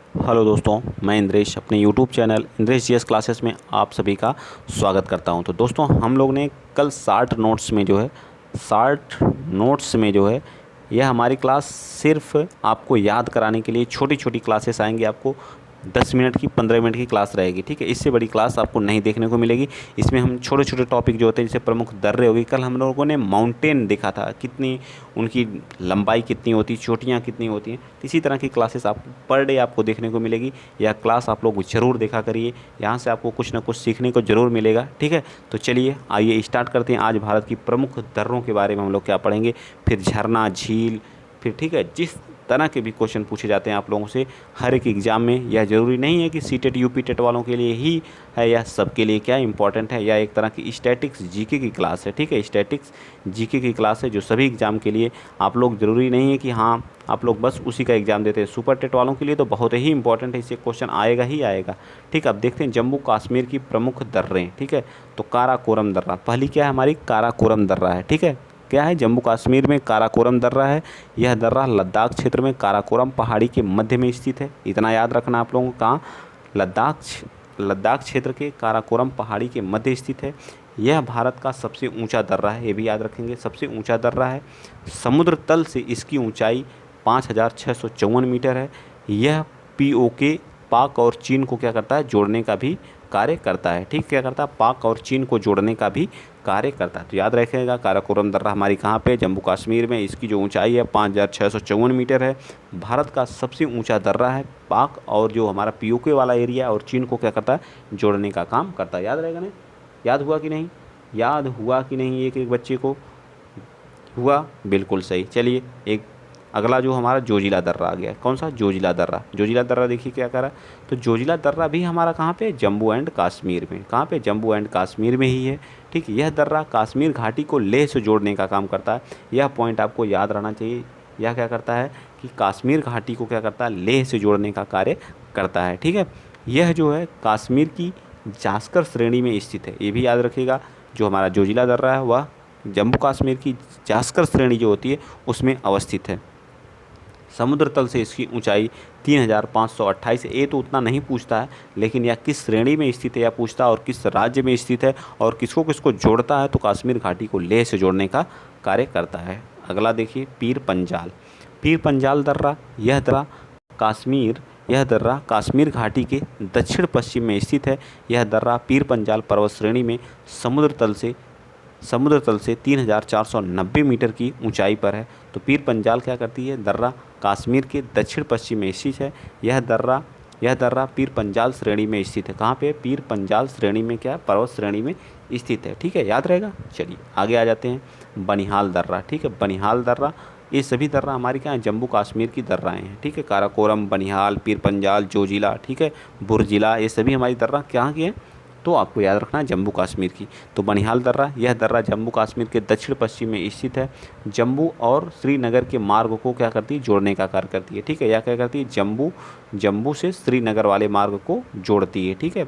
Hello दोस्तों, मैं इंद्रेश अपने YouTube channel Indresh GS classes में आप सभी का स्वागत करता हूं। तो दोस्तों, हम लोग ने कल 60 नोट्स में जो है यह हमारी क्लास सिर्फ आपको याद कराने के लिए छोटी छोटी क्लासेस आएंगी। आपको 10 मिनट की 15 मिनट की क्लास रहेगी, ठीक है। इससे बड़ी क्लास आपको नहीं देखने को मिलेगी। इसमें हम छोटे छोटे टॉपिक जो होते हैं, जैसे प्रमुख दर्रे होगी। कल हम लोगों ने माउंटेन देखा था, कितनी उनकी लंबाई कितनी होती, चोटियाँ कितनी होती हैं। इसी तरह की क्लासेस आपको पर डे आपको देखने को मिलेगी। यह क्लास आप लोग ज़रूर देखा करिए, यहाँ से आपको कुछ ना कुछ सीखने को ज़रूर मिलेगा, ठीक है। तो चलिए आइए स्टार्ट करते हैं। आज भारत की प्रमुख दर्रों के बारे में हम लोग क्या पढ़ेंगे, फिर झरना, झील, फिर ठीक है जिस तरह के भी क्वेश्चन पूछे जाते हैं आप लोगों से हर एक एग्ज़ाम में। यह ज़रूरी नहीं है कि सीटेट यूपी टेट वालों के लिए ही है, यह सबके लिए क्या इंपॉर्टेंट है। यह एक तरह की स्टैटिक्स जीके की क्लास है, ठीक है। स्टैटिक्स जीके की क्लास है जो सभी एग्ज़ाम के लिए। आप लोग ज़रूरी नहीं है कि हाँ आप लोग बस उसी का एग्ज़ाम देते हैं। सुपर टेट वालों के लिए तो बहुत ही इंपॉर्टेंट है, इससे क्वेश्चन आएगा ही आएगा, ठीक है। अब देखते हैं जम्मू कश्मीर की प्रमुख दर्रें, ठीक है। तो काराकोरम दर्रा पहली क्या है हमारी, काराकोरम दर्रा है, ठीक है। क्या है, जम्मू कश्मीर में काराकोरम दर्रा है। यह दर्रा लद्दाख क्षेत्र में काराकोरम पहाड़ी के मध्य में स्थित है। इतना याद रखना आप लोगों को, कहाँ, लद्दाख क्षेत्र के काराकोरम पहाड़ी के मध्य स्थित है। यह भारत का सबसे ऊंचा दर्रा है, ये भी याद रखेंगे, सबसे ऊंचा दर्रा है। समुद्र तल से इसकी ऊंचाई 5,654 मीटर है। यह पीओके पाक और चीन को क्या करता है, जोड़ने का भी कार्य करता है, ठीक। क्या करता है, पाक और चीन को जोड़ने का भी कार्य करता है। तो याद रखिएगा, काराकोरम दर्रा हमारी कहाँ पे, जम्मू कश्मीर में। इसकी जो ऊंचाई है 5,654 मीटर है। भारत का सबसे ऊंचा दर्रा है। पाक और जो हमारा पीओके वाला एरिया और चीन को क्या करता है, जोड़ने का काम करता है। याद रहेगा ना, याद हुआ कि नहीं, याद हुआ कि नहीं, एक एक बच्चे को हुआ, बिल्कुल सही। चलिए एक अगला जो हमारा जोजिला दर्रा आ गया, कौन सा, जोजिला दर्रा। जोजिला दर्रा देखिए क्या करा, तो जोजिला दर्रा भी हमारा कहाँ पे, जम्मू एंड कश्मीर में। कहाँ पे, जम्मू एंड कश्मीर में ही है, ठीक। यह दर्रा कश्मीर घाटी को लेह से जोड़ने का काम करता है। यह पॉइंट आपको याद रहना चाहिए। यह क्या करता है कि कश्मीर घाटी को क्या करता है, लेह से जोड़ने का कार्य करता है, ठीक है। यह जो है कश्मीर की जास्कर श्रेणी में स्थित है, ये भी याद रखिएगा। जो हमारा जोजिला दर्रा है वह जम्मू कश्मीर की जास्कर श्रेणी जो होती है उसमें अवस्थित है। समुद्र तल से इसकी ऊंचाई 3,528। ये तो उतना नहीं पूछता है, लेकिन यह किस श्रेणी में स्थित है यह पूछता है, और किस राज्य में स्थित है, और किसको किसको जोड़ता है, तो कश्मीर घाटी को लेह से जोड़ने का कार्य करता है। अगला देखिए, पीर पंजाल। पीर पंजाल दर्रा, यह दर्रा कश्मीर घाटी के दक्षिण पश्चिम में स्थित है। यह दर्रा पीर पंजाल पर्वत श्रेणी में समुद्र तल से 3,490 मीटर की ऊंचाई पर है। तो पीर पंजाल क्या करती है, दर्रा कश्मीर के दक्षिण पश्चिम में स्थित है। यह दर्रा पीर पंजाल श्रेणी में स्थित है। कहाँ पे, पीर पंजाल श्रेणी में, क्या पर्वत श्रेणी में स्थित है, ठीक है, याद रहेगा। चलिए आगे आ जाते हैं, बनिहाल दर्रा, ठीक है। बनिहाल दर्रा, ये सभी दर्रा हमारी क्या है, जम्मू कश्मीर की दर्राएँ हैं, ठीक है। काराकोरम, बनिहाल, पीर पंजाल, जोजिला, ठीक है, बुरजिला, ये सभी हमारी दर्रा कहाँ की हैं, तो आपको याद रखना है जम्मू कश्मीर की। तो बनिहाल दर्रा, यह दर्रा जम्मू कश्मीर के दक्षिण पश्चिम में स्थित है। जम्मू और श्रीनगर के मार्ग को क्या करती है, जोड़ने का कार्य करती है, ठीक है। यह क्या करती है, जम्मू से श्रीनगर वाले मार्ग को जोड़ती है, ठीक है।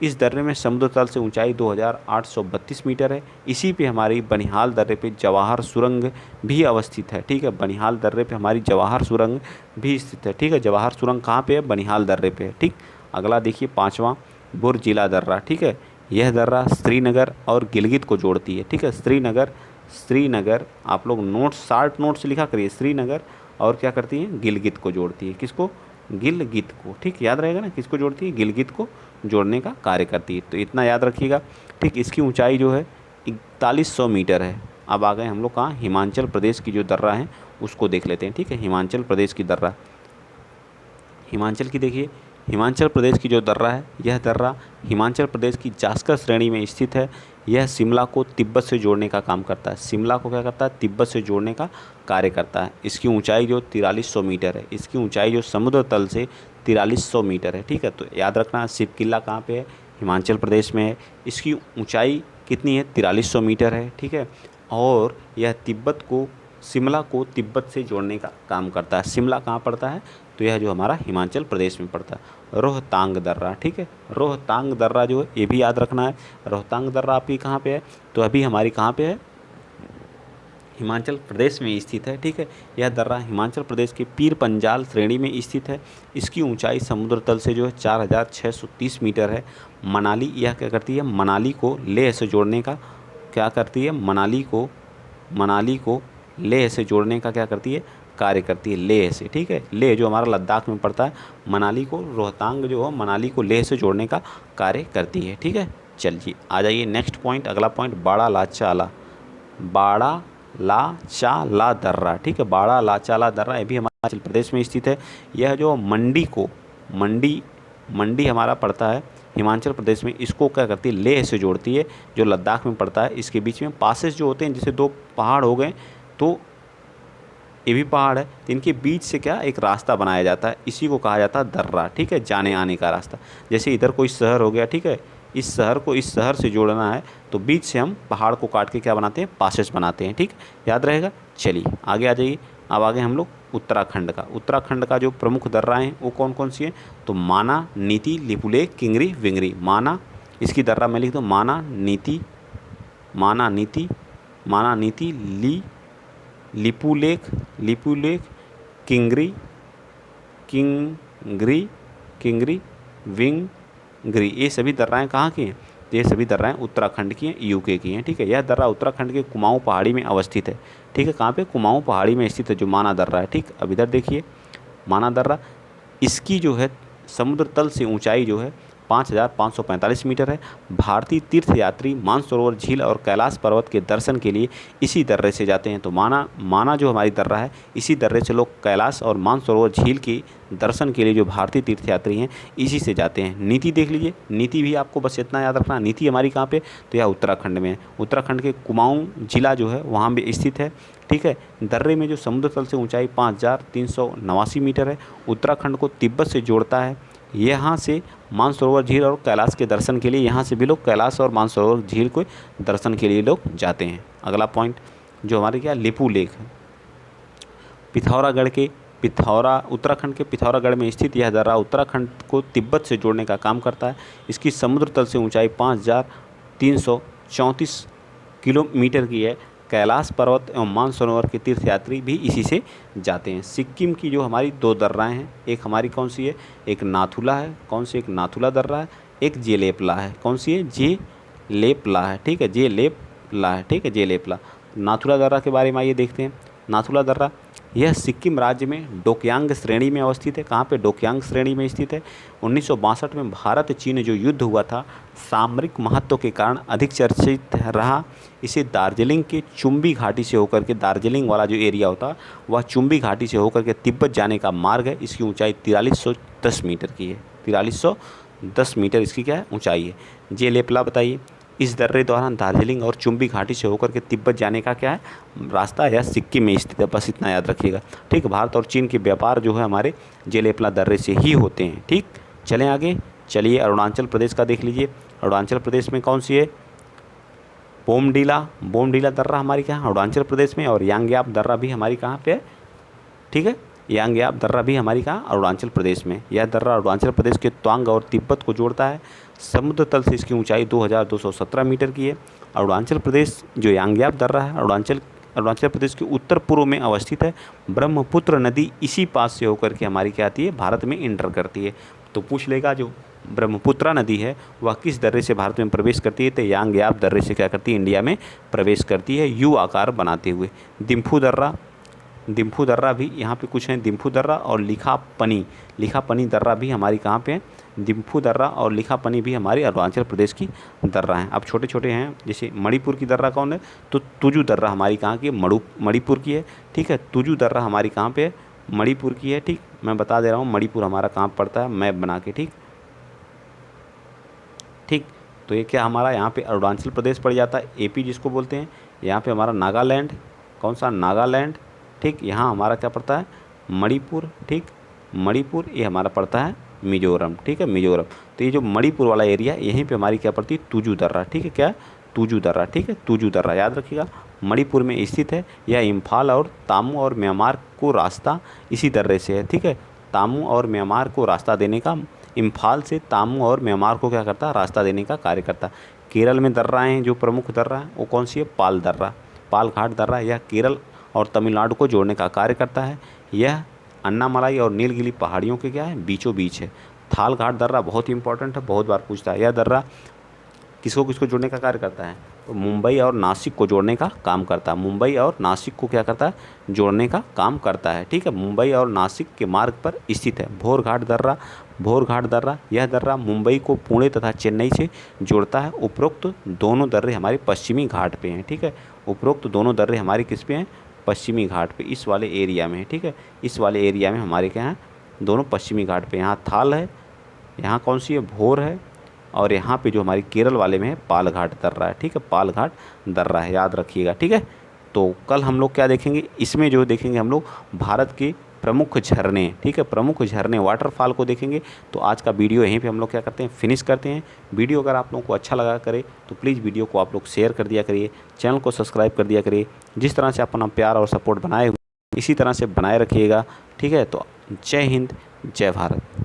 इस दर्रे में समुद्र तल से ऊंचाई 2,832 मीटर है। इसी पे हमारी बनिहाल दर्रे पे जवाहर सुरंग भी अवस्थित है, ठीक है। बनिहाल दर्रे पे हमारी जवाहर सुरंग भी स्थित है, ठीक है। जवाहर सुरंग कहाँ पे है, बनिहाल दर्रे पे है, ठीक। अगला देखिए, पाँचवा, बुरजिला दर्रा, ठीक है। यह दर्रा श्रीनगर और गिलगित को जोड़ती है, ठीक है। श्रीनगर आप लोग नोट्स, 60 नोट्स लिखा करिए। श्रीनगर और क्या करती है, गिलगित को जोड़ती है। किसको, गिलगित को, ठीक, याद रहेगा ना, किसको जोड़ती है, गिलगित को जोड़ने का कार्य करती है। तो इतना याद रखिएगा, ठीक। इसकी ऊंचाई जो है 4100 मीटर है। अब आ गए हम लोग कहाँ, हिमाचल प्रदेश की जो दर्रा है उसको देख लेते हैं, ठीक है। हिमाचल प्रदेश की दर्रा, हिमाचल की देखिए, हिमाचल प्रदेश की जो दर्रा है, यह दर्रा हिमाचल प्रदेश की जास्कर श्रेणी में स्थित है। यह शिमला को तिब्बत से जोड़ने का काम करता है। शिमला को क्या करता है, तिब्बत से जोड़ने का कार्य करता है। इसकी ऊंचाई जो 4300 मीटर है। इसकी ऊंचाई जो समुद्र तल से 4300 मीटर है, ठीक है। तो याद रखना, शिव किला कहाँ पे है, हिमाचल प्रदेश में है। इसकी ऊंचाई कितनी है, 4300 मीटर है, ठीक है। और यह शिमला को तिब्बत से जोड़ने का काम करता है। शिमला कहाँ पड़ता है, तो यह जो हमारा हिमाचल प्रदेश में पड़ता है। रोहतांग दर्रा, ठीक है। रोहतांग दर्रा जो है ये भी याद रखना है। रोहतांग दर्रा आपकी कहाँ पे है, तो अभी हमारी कहाँ पे है, हिमाचल प्रदेश में स्थित है। ठीक है, यह दर्रा हिमाचल प्रदेश के पीर पंजाल श्रेणी में स्थित है। इसकी ऊंचाई समुद्र तल से जो है 4630 मीटर है। मनाली, यह क्या करती है, मनाली को लेह से जोड़ने का क्या करती है, मनाली को लेह से जोड़ने का क्या करती है, कार्य करती है, लेह से। ठीक है, लेह जो हमारा लद्दाख में पड़ता है, मनाली को, रोहतांग जो है मनाली को लेह से जोड़ने का कार्य करती है। ठीक है, चलिए आ जाइए नेक्स्ट पॉइंट, अगला पॉइंट, बाड़ा लाचाला, बाड़ा लाचाला दर्रा। ठीक है, बाड़ा लाचाला दर्रा, ये भी हिमाचल प्रदेश में स्थित है। यह जो मंडी हमारा पड़ता है हिमाचल प्रदेश में, इसको क्या करती है, लेह से जोड़ती है, जो लद्दाख में पड़ता है। इसके बीच में पासेस जो होते हैं, जैसे दो पहाड़ हो गए, तो ये भी पहाड़ है, तो इनके बीच से क्या एक रास्ता बनाया जाता है, इसी को कहा जाता है दर्रा। ठीक है, जाने आने का रास्ता। जैसे इधर कोई शहर हो गया, ठीक है, इस शहर को इस शहर से जोड़ना है, तो बीच से हम पहाड़ को काट के क्या बनाते हैं, पासेस बनाते हैं। ठीक, याद रहेगा। चलिए आगे आ जाइए। अब आगे हम लोग उत्तराखंड का जो प्रमुख दर्रा हैं वो कौन कौन सी हैं, तो माना, नीति, लिपुलेख, किंगरी, विंगरी। माना, इसकी दर्रा मैं लिख दूँ, माना नीति, लिपुलेख, किंगरी, विंगरी, ये सभी दर्राएँ कहाँ की हैं, ये सभी दर्राएँ उत्तराखंड की हैं, यूके की हैं। ठीक है, यह दर्रा उत्तराखंड के कुमाऊँ पहाड़ी में अवस्थित है। ठीक है, कहाँ पे, कुमाऊँ पहाड़ी में स्थित है जो माना दर्रा है। ठीक, अब इधर देखिए माना दर्रा, इसकी जो है समुद्र तल से ऊंचाई जो है 5545 मीटर है। भारतीय तीर्थयात्री मानसरोवर झील और कैलाश पर्वत के दर्शन के लिए इसी दर्रे से जाते हैं। तो माना जो हमारी दर्रा है, इसी दर्रे से लोग कैलाश और मानसरोवर झील के दर्शन के लिए जो भारतीय तीर्थयात्री हैं इसी से जाते हैं। नीति देख लीजिए, नीति भी आपको बस इतना याद रखना, नीति हमारी कहाँ पे, तो यह उत्तराखंड में है। उत्तराखंड के कुमाऊँ जिला जो है वहाँ भी स्थित है। ठीक है, दर्रे में जो समुद्र तल से ऊंचाई 5389 मीटर है। उत्तराखंड को तिब्बत से जोड़ता है। यहाँ से मानसरोवर झील और कैलाश के दर्शन के लिए, यहाँ से भी लोग कैलाश और मानसरोवर झील को दर्शन के लिए लोग जाते हैं। अगला पॉइंट जो हमारे क्या, लिपुलेख है। उत्तराखंड के पिथौरागढ़ में स्थित यह दर्रा उत्तराखंड को तिब्बत से जोड़ने का काम करता है। इसकी समुद्र तल से ऊंचाई 5334 किलोमीटर की है। कैलाश पर्वत एवं मानसरोवर के तीर्थयात्री भी इसी से जाते हैं। सिक्किम की जो हमारी दो दर्राएं हैं, एक हमारी कौन सी है, एक नाथुला है, कौन सी, एक नाथुला दर्रा है, एक जेलेपला है। कौन सी है, जेलेपला है। ठीक है, जेलेपला है। ठीक है, जेलेपला। नाथुला दर्रा के बारे में आइए देखते हैं। नाथुला दर्रा यह सिक्किम राज्य में डोकयांग श्रेणी में अवस्थित है। कहाँ पे, डोकयांग श्रेणी में स्थित है। 1962 में भारत चीन जो युद्ध हुआ था, सामरिक महत्व के कारण अधिक चर्चित रहा। इसे दार्जिलिंग के चुम्बी घाटी से होकर के, दार्जिलिंग वाला जो एरिया होता वह चुम्बी घाटी से होकर के तिब्बत जाने का मार्ग है। इसकी ऊंचाई 4310 मीटर की है। 4310 मीटर इसकी क्या है, ऊंचाई है। जेलेपला बताइए, इस दर्रे द्वारा दार्जिलिंग और चुम्बी घाटी से होकर के तिब्बत जाने का क्या है, रास्ता या सिक्किम में स्थित है। बस इतना याद रखिएगा। ठीक, भारत और चीन के व्यापार जो है हमारे जेलेपला दर्रे से ही होते हैं। ठीक, चलें आगे। चलिए अरुणाचल प्रदेश का देख लीजिए। अरुणाचल प्रदेश में कौन सी है, बोमडीला दर्रा हमारी कहाँ, अरुणाचल प्रदेश में। और यांग्याप दर्रा भी हमारी कहाँ पे है, ठीक है, यांग्याप दर्रा भी हमारी कहाँ, अरुणाचल प्रदेश में। यह दर्रा अरुणाचल प्रदेश के तवांग और तिब्बत को जोड़ता है। समुद्र तल से इसकी ऊंचाई 2217 मीटर की है। अरुणाचल प्रदेश जो यांग्याप दर्रा है, अरुणाचल प्रदेश के उत्तर पूर्व में अवस्थित है। ब्रह्मपुत्र नदी इसी पास से होकर के हमारी क्या आती है, भारत में इंटर करती है। तो पूछ लेगा जो ब्रह्मपुत्रा नदी है वह किस दर्रे से भारत में प्रवेश करती है, तो यांग्याप दर्रे से क्या करती है, इंडिया में प्रवेश करती है, यू आकार बनाते हुए। दिम्फू दर्रा भी यहाँ पे कुछ हैं, दिम्फू दर्रा और लिखापनी दर्रा भी हमारी कहाँ पे है, दिम्फू दर्रा और लिखापनी भी हमारी अरुणाचल प्रदेश की दर्रा हैं। अब छोटे छोटे हैं, जैसे मणिपुर की दर्रा कौन है, तो तुजू दर्रा हमारी कहाँ की है, मणिपुर की है। ठीक है, तुजू दर्रा हमारी कहाँ पे है, मणिपुर की है। ठीक, मैं बता दे रहा हूँ मणिपुर हमारा कहाँ पड़ता है, मैप बना के। ठीक, तो ये क्या हमारा यहाँ पे अरुणाचल प्रदेश पड़ जाता है, एपी जिसको बोलते हैं। यहाँ पे हमारा नागालैंड, कौन सा, नागालैंड। ठीक, यहाँ हमारा क्या पड़ता है, मणिपुर। ठीक, मणिपुर ये हमारा पड़ता है मिजोरम। ठीक है, मिजोरम। तो ये जो मणिपुर वाला एरिया, यहीं पे हमारी क्या पड़ती है, तुजू दर्रा। ठीक है, क्या, तुजू दर्रा। ठीक है, तुजू दर्रा याद रखिएगा, मणिपुर में स्थित है। यह इम्फाल और तामू और म्यांमार को रास्ता इसी दर्रे से है। ठीक है, तामू और म्यांमार को रास्ता देने का, इम्फाल से तामू और म्यांमार को क्या करता है, रास्ता देने का कार्य करता है। केरल में दर्राएँ जो प्रमुख दर्रा है वो कौन सी है, पाल दर्रा। पालघाट दर्रा यह केरल और तमिलनाडु को जोड़ने का कार्य करता है। यह अन्नामलाई और नीलगिरी पहाड़ियों के क्या है, बीचों बीच है। थालघाट दर्रा बहुत ही इंपॉर्टेंट है, बहुत बार पूछता है। यह दर्रा किसको किसको जोड़ने का कार्य करता है, तो मुंबई और नासिक को जोड़ने का काम करता है। मुंबई और नासिक को क्या करता है, जोड़ने का काम करता है। ठीक है, मुंबई और नासिक के मार्ग पर स्थित है। भोरघाट दर्रा यह दर्रा मुंबई को पुणे तथा चेन्नई से जोड़ता है। उपरोक्त दोनों दर्रे हमारे पश्चिमी घाट पे हैं। ठीक है, उपरोक्त दोनों दर्रे हमारे किस पे हैं, पश्चिमी घाट पे, इस वाले एरिया में है। ठीक है, इस वाले एरिया में हमारे क्या हैं, दोनों पश्चिमी घाट पे। यहाँ थाल है, यहाँ कौन सी है, भोर है, और यहाँ पे जो हमारी केरल वाले में है पालघाट दर्रा है। ठीक है, पालघाट दर्रा है, याद रखिएगा। ठीक है, तो कल हम लोग क्या देखेंगे, इसमें जो देखेंगे हम लोग भारत के प्रमुख झरने। ठीक है, प्रमुख झरने वाटरफॉल को देखेंगे। तो आज का वीडियो यहीं पे हम लोग क्या करते हैं, फिनिश करते हैं। वीडियो अगर आप लोगों को अच्छा लगा करे तो प्लीज़ वीडियो को आप लोग शेयर कर दिया करिए, चैनल को सब्सक्राइब कर दिया करिए। जिस तरह से आप अपना प्यार और सपोर्ट बनाए हुए इसी तरह से बनाए रखिएगा। ठीक है, तो जय हिंद, जय भारत।